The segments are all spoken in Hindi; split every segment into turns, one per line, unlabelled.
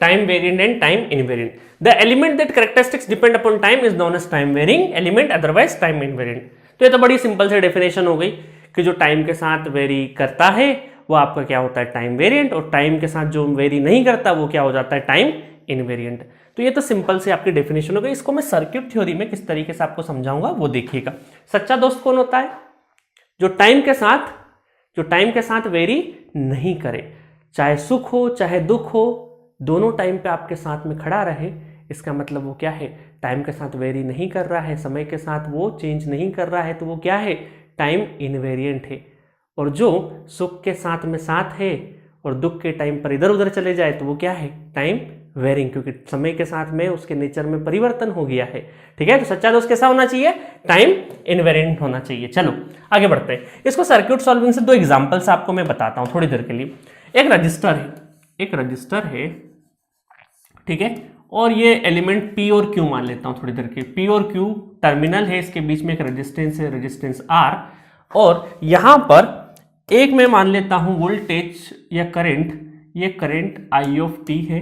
time variant and time invariant. The element that characteristics depend upon time is known as time varying element, otherwise time invariant. तो ये तो बड़ी सिंपल सी डेफिनेशन हो गई कि जो टाइम के साथ वेरी करता है वो आपका क्या होता है, टाइम वेरिएंट, और टाइम के साथ जो वेरी नहीं करता वो क्या हो जाता है, टाइम इनवेरिएंट। तो ये तो सिंपल से आपकी डेफिनेशन हो गई। इसको मैं सर्किट थ्योरी में किस तरीके से आपको समझाऊंगा वो देखिएगा। सच्चा दोस्त कौन होता है, जो टाइम के साथ वेरी नहीं करे, चाहे सुख हो चाहे दुख हो, दोनों टाइम पे आपके साथ में खड़ा रहे। इसका मतलब वो क्या है, टाइम के साथ वेरी नहीं कर रहा है, समय के साथ वो चेंज नहीं कर रहा है, तो वो क्या है, टाइम इनवेरिएंट है। और जो सुख के साथ में साथ है और दुख के टाइम पर इधर उधर चले जाए तो वो क्या है, टाइम वेरिंग, क्योंकि समय के साथ में उसके नेचर में परिवर्तन हो गया है। ठीक है, तो सच्चा दोस्त कैसा होना चाहिए, टाइम इनवेरिएंट होना चाहिए। चलो आगे बढ़ते हैं। इसको सर्किट सॉल्विंग से दो एग्जांपल्स आपको मैं बताता हूं थोड़ी देर के लिए। एक रजिस्टर है, ठीक है, और ये एलिमेंट P और Q मान लेता हूं थोड़ी देर के। P और Q टर्मिनल है, इसके बीच में एक रेजिस्टेंस है, रेजिस्टेंस R, और यहां पर एक मैं मान लेता हूं वोल्टेज या करंट, ये करंट I ऑफ T है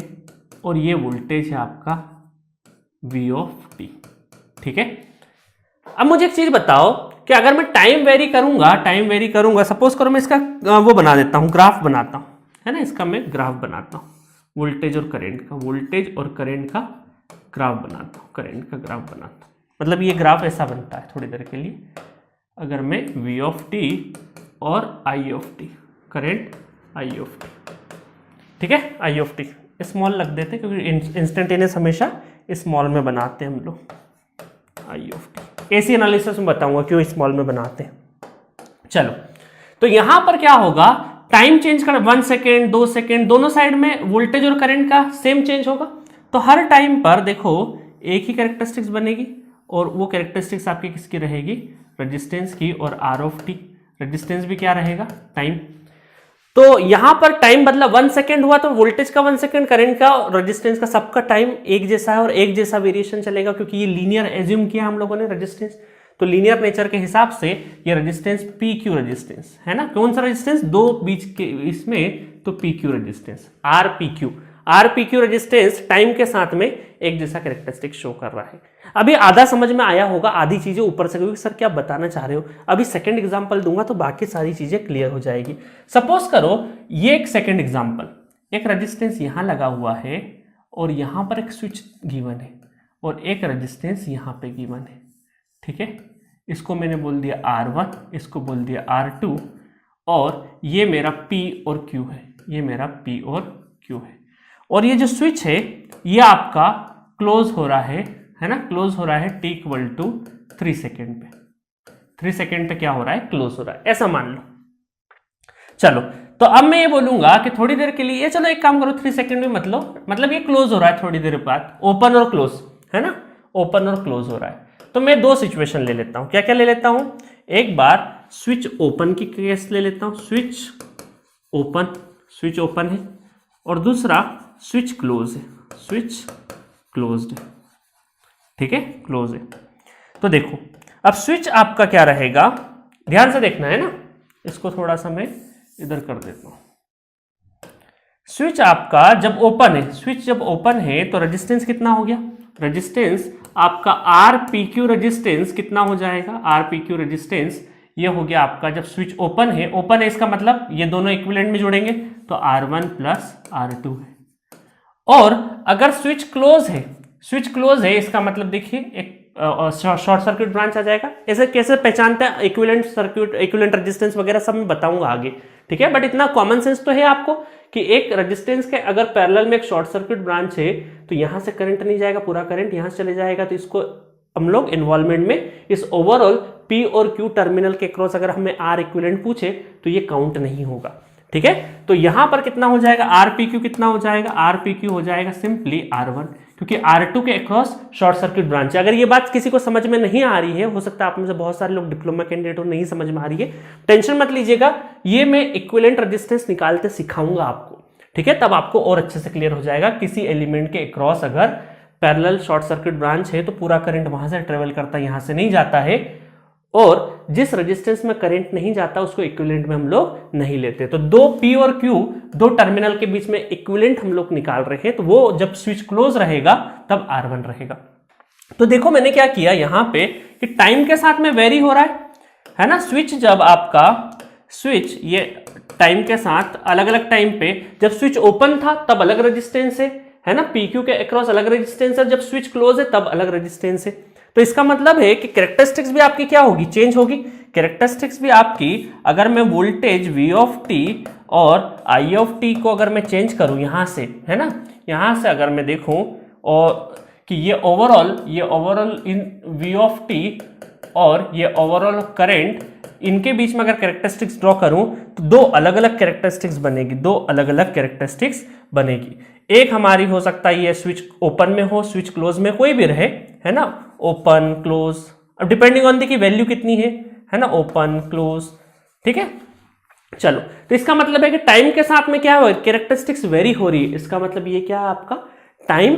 और ये वोल्टेज है आपका V ऑफ T। ठीक है, अब मुझे एक चीज बताओ कि अगर मैं टाइम वेरी करूंगा, सपोज करो मैं इसका वो बना देता हूं, ग्राफ बनाता हूं, है ना, इसका मैं ग्राफ बनाता हूं, वोल्टेज और करंट का ग्राफ बनाता हूं, करंट का ग्राफ बनाता हूं। मतलब ये ग्राफ ऐसा बनता है थोड़ी देर के लिए, अगर मैं V ऑफ T और I of T, current I of T, ठीक है, I ऑफ T स्मॉल लग देते क्योंकि इंस्टेंटेनियस हमेशा स्मॉल में बनाते हैं हम लोग, I of T। AC analysis में बताऊंगा क्यों स्मॉल में बनाते हैं। चलो, तो यहां पर क्या होगा, टाइम चेंज कर 1 सेकेंड 2 सेकेंड, दोनों साइड में वोल्टेज और करंट का सेम चेंज होगा। तो हर टाइम पर देखो एक ही कैरेक्टरिस्टिक्स बनेगी, और वो कैरेक्टरिस्टिक्स आपकी किसकी रहेगी, रेजिस्टेंस की, और R ऑफ T रेजिस्टेंस भी क्या रहेगा, टाइम। तो यहां पर टाइम बदला 1 सेकेंड हुआ तो वोल्टेज का 1 सेकेंड, करंट का, रेजिस्टेंस का, सबका टाइम एक जैसा है और एक जैसा वेरिएशन चलेगा, क्योंकि ये लीनियर एज्यूम किया हम लोगों ने रेजिस्टेंस। तो लीनियर नेचर के हिसाब से ये रेजिस्टेंस PQ रेजिस्टेंस है ना, कौन सा रेजिस्टेंस, दो बीच के इसमें, तो PQ resistance, RPQ resistance time के साथ में एक जैसा कैरेक्टरिस्टिक शो कर रहा है। अभी आधा समझ में आया होगा, आधी चीजें ऊपर से, क्योंकि सर क्या बताना चाह रहे हो, अभी सेकंड एग्जांपल दूंगा तो बाकी सारी चीजें क्लियर हो जाएगी। सपोज करो ये एक सेकंड एग्जांपल, एक रेजिस्टेंस यहां लगा हुआ है और यहां पर एक स्विच गिवन है और एक रेजिस्टेंस यहां पे गिवन है। ठीक है, इसको मैंने बोल दिया R1, इसको बोल दिया R2, और ये मेरा P और Q है, ये मेरा P और Q है। और ये जो स्विच है ये आपका क्लोज हो रहा है ना, क्लोज हो रहा है T इक्वल टू 3 सेकेंड पे, 3 सेकेंड पे क्या हो रहा है, क्लोज हो रहा है, ऐसा मान लो। चलो, तो अब मैं ये बोलूंगा कि थोड़ी देर के लिए, चलो एक काम करो, 3 सेकेंड में मतलब ये क्लोज हो रहा है, थोड़ी देर बाद ओपन और क्लोज है ना, ओपन और क्लोज हो रहा है। तो मैं दो सिचुएशन ले लेता हूं, क्या क्या ले लेता हूं, एक बार स्विच ओपन की केस ले लेता हूं, स्विच ओपन है, और दूसरा स्विच क्लोज है, स्विच क्लोज्ड है। ठीक है, क्लोज है। तो देखो अब स्विच आपका क्या रहेगा, ध्यान से देखना है ना, इसको थोड़ा सा मैं इधर कर देता हूं। स्विच आपका जब ओपन है, स्विच जब ओपन है तो रेजिस्टेंस कितना हो गया, रेजिस्टेंस आपका RPQ रेजिस्टेंस कितना हो जाएगा, RPQ रेजिस्टेंस ये हो गया आपका, जब स्विच ओपन है इसका मतलब ये दोनों इक्विवेलेंट में जुड़ेंगे तो R1 प्लस R2 है। और अगर स्विच क्लोज है इसका मतलब देखिए एक शॉर्ट सर्किट ब्रांच आ जाएगा। ऐसे कैसे पहचानते हैं, इक्विवेलेंट सर्किट, इक्विवेलेंट रेजिस्टेंस वगैरह सब मैं बताऊंगा आगे। ठीक है, बट इतना कॉमन सेंस तो है आपको कि एक रेजिस्टेंस के अगर पैरेलल में एक शॉर्ट सर्किट ब्रांच है तो यहां से करंट नहीं जाएगा, पूरा करंट यहां से चले जाएगा, तो इसको हम लोग इन्वॉल्वमेंट में इस ओवरऑल P और Q टर्मिनल के क्रॉस अगर हमें R इक्विवेलेंट पूछे तो ये काउंट नहीं होगा। ठीक है, तो यहां पर कितना हो जाएगा, RPQ कितना हो जाएगा, RPQ हो जाएगा सिंपली R1, क्योंकि R2 के अक्रॉस शॉर्ट सर्किट ब्रांच है। अगर ये बात किसी को समझ में नहीं आ रही है, हो सकता है आप में से बहुत सारे लोग डिप्लोमा कैंडिडेट हो, नहीं समझ में आ रही है, टेंशन मत लीजिएगा, ये मैं इक्विवेलेंट रेजिस्टेंस निकालते सिखाऊंगा आपको। ठीक है, तब आपको और अच्छे से क्लियर हो जाएगा, किसी एलिमेंट के अक्रॉस अगर पैरेलल शॉर्ट सर्किट ब्रांच है तो पूरा करंट वहां से ट्रेवल करता है, यहां से नहीं जाता है, और जिस रेजिस्टेंस में करंट नहीं जाता उसको इक्विवेलेंट में हम लोग नहीं लेते। तो दो P और Q, दो टर्मिनल के बीच में इक्विवेलेंट हम लोग निकाल रहे हैं, तो वो जब स्विच क्लोज रहेगा तब R1 रहेगा। तो देखो मैंने क्या किया यहां पे कि टाइम के साथ में वेरी हो रहा है ना। स्विच जब आपका स्विच ये टाइम के साथ अलग अलग टाइम पे, जब स्विच ओपन था तब अलग रेजिस्टेंस है ना, PQ के अक्रॉस अलग रेजिस्टेंस है, जब स्विच क्लोज है तब अलग रेजिस्टेंस है। तो इसका मतलब है कि कैरेक्टरिस्टिक्स भी आपकी क्या होगी, चेंज होगी। कैरेक्टरिस्टिक्स भी आपकी, अगर मैं वोल्टेज V ऑफ t और I ऑफ t को अगर मैं चेंज करूं यहां से, है ना, यहां से अगर मैं देखूं और कि ये overall in V of t और ये ओवरऑल करंट, इनके बीच में अगर कैरेक्टरिस्टिक्स ड्रॉ करूं तो दो अलग अलग कैरेक्टरिस्टिक्स बनेगी, दो अलग अलग कैरेक्टरिस्टिक्स बनेगी। एक हमारी हो सकता है ये स्विच ओपन में हो, स्विच क्लोज में, कोई भी रहे, है ना, ओपन क्लोज, अब डिपेंडिंग ऑन दी की वैल्यू कितनी है ना, ओपन क्लोज, ठीक है। चलो, तो इसका मतलब है कि टाइम के साथ में क्या हो, कैरेक्टरिस्टिक्स वेरी हो रही है, इसका मतलब ये क्या है, आपका टाइम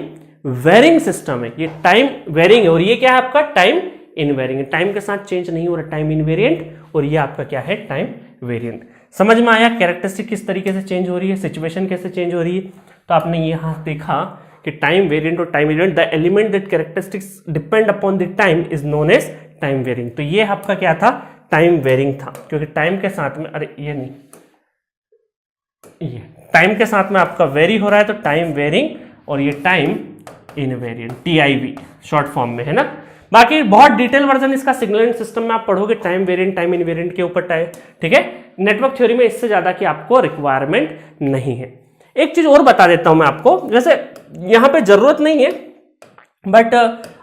वेरिंग सिस्टम है, ये टाइम वेरिंग है। और ये क्या है आपका टाइम इनवेरिएंट, टाइम के साथ चेंज नहीं हो रहा, टाइम इनवेरिएंट, और ये आपका क्या है टाइम वेरिएंट। समझ में आया कैरेक्टरिस्टिक किस तरीके से चेंज हो रही है, सिचुएशन कैसे चेंज हो रही है। तो आपने यहां देखा कि टाइम वेरिएंट और time invariant, the element that characteristics depend upon the time is known as time varying. तो ये आपका क्या था, टाइम वेरिंग था, क्योंकि टाइम के साथ में, अरे ये नहीं, ये टाइम के साथ में आपका वेरी हो रहा है तो टाइम वेरिंग, और ये time invariant, TIV short form में, है ना। बाकी बहुत डिटेल वर्जन इसका सिग्नल सिस्टम में आप पढ़ोगे, टाइम वेरिएंट टाइम इनवेरिएंट के ऊपर, ठीक है। नेटवर्क थ्योरी में इससे ज्यादा की आपको रिक्वायरमेंट नहीं है। एक चीज और बता देता हूं मैं आपको, वैसे यहां पे जरूरत नहीं है, बट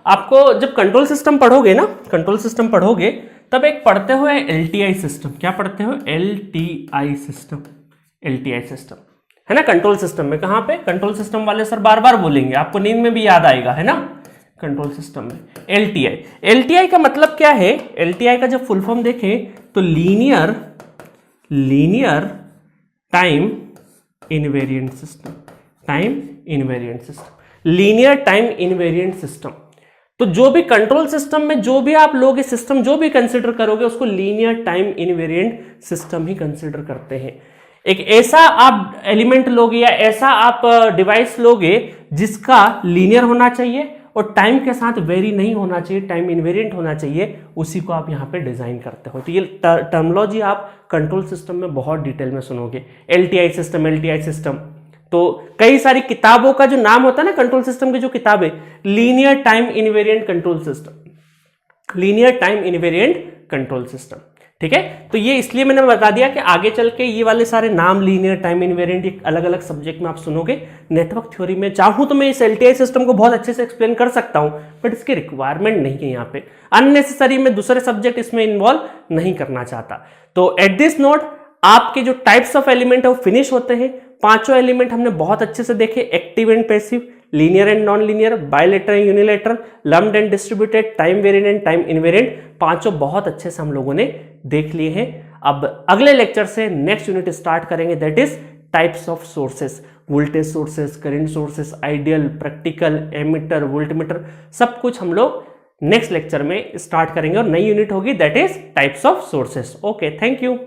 आपको जब कंट्रोल सिस्टम पढ़ोगे ना, कंट्रोल सिस्टम पढ़ोगे तब एक पढ़ते हुए LTI सिस्टम, क्या पढ़ते हो, LTI सिस्टम, LTI सिस्टम, है ना। कंट्रोल सिस्टम में कहां पे, कंट्रोल सिस्टम वाले सर बार बार बोलेंगे, आपको नींद में भी याद आएगा, है ना। कंट्रोल सिस्टम में LTI का मतलब क्या है, LTI का जब फुल फॉर्म देखें तो linear time invariant system, time invariant system, linear time invariant system. तो जो भी कंट्रोल सिस्टम में जो भी आप लोग सिस्टम जो भी कंसिडर करोगे उसको लीनियर टाइम इनवेरिएंट सिस्टम ही कंसिडर करते हैं। एक ऐसा आप एलिमेंट लोगे या ऐसा आप डिवाइस लोगे जिसका लीनियर होना चाहिए और टाइम के साथ वेरी नहीं होना चाहिए, टाइम इनवेरिएंट होना चाहिए, उसी को आप यहाँ पे डिजाइन करते हो। तो ये टर्मिनोलॉजी आप कंट्रोल सिस्टम में बहुत डिटेल में सुनोगे, LTI सिस्टम। तो कई सारी किताबों का जो नाम होता है ना कंट्रोल सिस्टम की जो किताबें, linear time invariant control system, linear time invariant control system, ठीक है। तो ये इसलिए मैंने बता दिया कि आगे चल के ये वाले सारे नाम लीनियर टाइम इनवेरिएंट अलग अलग सब्जेक्ट में आप सुनोगे। नेटवर्क थ्योरी में चाहूं तो मैं इस LTI सिस्टम को बहुत अच्छे से एक्सप्लेन कर सकता हूं, बट इसकी रिक्वायरमेंट नहीं है यहाँ पे, अननेसेसरी मैं दूसरे सब्जेक्ट इसमें इन्वॉल्व नहीं करना चाहता। तो एट दिस नोट आपके जो टाइप्स ऑफ एलिमेंट है वो फिनिश होते हैं। पांचों एलिमेंट हमने बहुत अच्छे से देखे, active and passive, linear and non linear, bilateral and unilateral, lumped and distributed, time variant and time invariant, पांचों बहुत अच्छे से हम लोगों ने देख लिए हैं। अब अगले लेक्चर से नेक्स्ट यूनिट स्टार्ट करेंगे, that is types of sources, voltage sources, current sources, ideal, practical, ammeter, voltmeter, सब कुछ हम लोग नेक्स्ट लेक्चर में स्टार्ट करेंगे और नई यूनिट होगी that is types of sources. Okay, thank you.